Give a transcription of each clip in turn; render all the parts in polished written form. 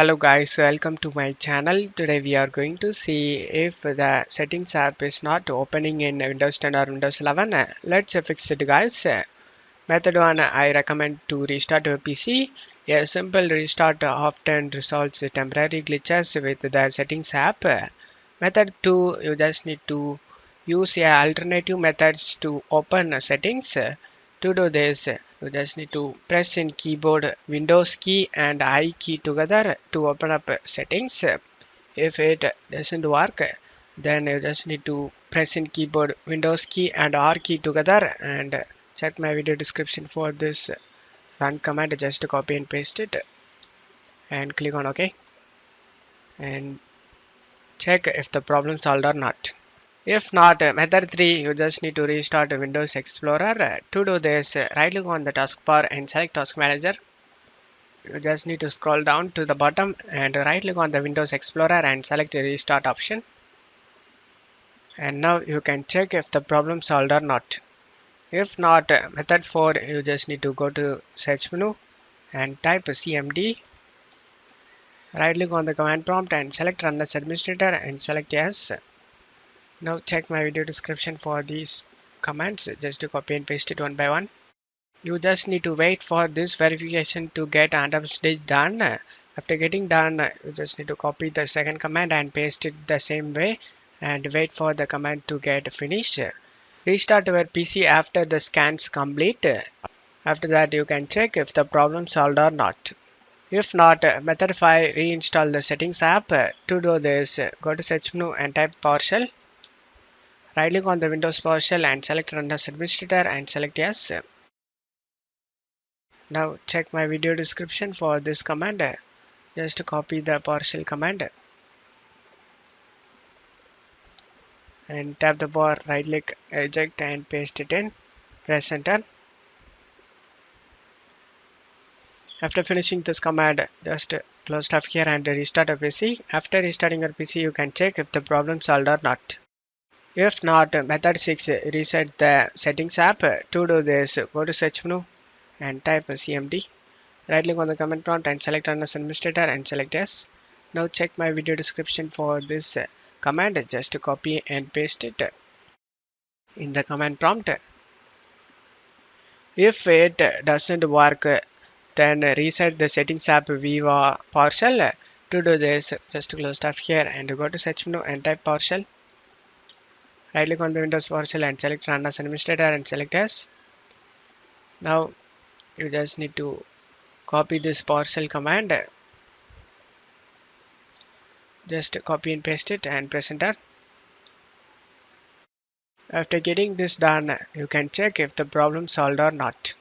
Hello guys, welcome to my channel. Today we are going to see if the settings app is not opening in Windows 10 or Windows 11. Let's fix it guys. Method 1, I recommend to restart your PC. A simple restart often resolves temporary glitches with the settings app. Method 2, you just need to use alternative methods to open settings. To do this, you just need to press in keyboard Windows key and I key together to open up settings. If it doesn't work, then you just need to press in keyboard Windows key and R key together and check my video description for this run command. Just copy and paste it and click on OK and check if the problem solved or not. If not, method 3, you just need to restart Windows Explorer. To do this, right click on the taskbar and select Task Manager. You just need to scroll down to the bottom and right click on the Windows Explorer and select the restart option. And now you can check if the problem solved or not. If not, method 4, you just need to go to search menu and type CMD. Right click on the command prompt and select Run as Administrator and select Yes. Now check my video description for these commands. Just to copy and paste it one by one. You just need to wait for this verification to get Add-app stage done. After getting done, you just need to copy the second command and paste it the same way and wait for the command to get finished. Restart your PC after the scans complete. After that, you can check if the problem solved or not. If not, method 5, reinstall the settings app. To do this, go to search menu and type PowerShell. Right click on the Windows PowerShell and select Run as Administrator and select Yes. Now check my video description for this command. Just copy the PowerShell command and tap the bar, right click, eject and paste it in. Press enter. After finishing this command, just close stuff here and restart your PC. After restarting your PC, you can check if the problem solved or not. If not, method 6, reset the settings app. To do this, go to search menu and type CMD. Right click on the command prompt and select Run as Administrator and select Yes. Now check my video description for this command. Just copy and paste it in the command prompt. If it doesn't work, then reset the settings app via PowerShell. To do this, just close stuff here and go to search menu and type PowerShell. Right click on the Windows PowerShell and select Run as Administrator and select Yes. Now you just need to copy this PowerShell command. Just copy and paste it and press enter. After getting this done, you can check if the problem solved or not.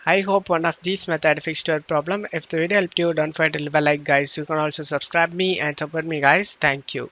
I hope one of these methods fixed your problem. If the video helped you, don't forget to leave a like guys. You can also subscribe me and support me guys. Thank you.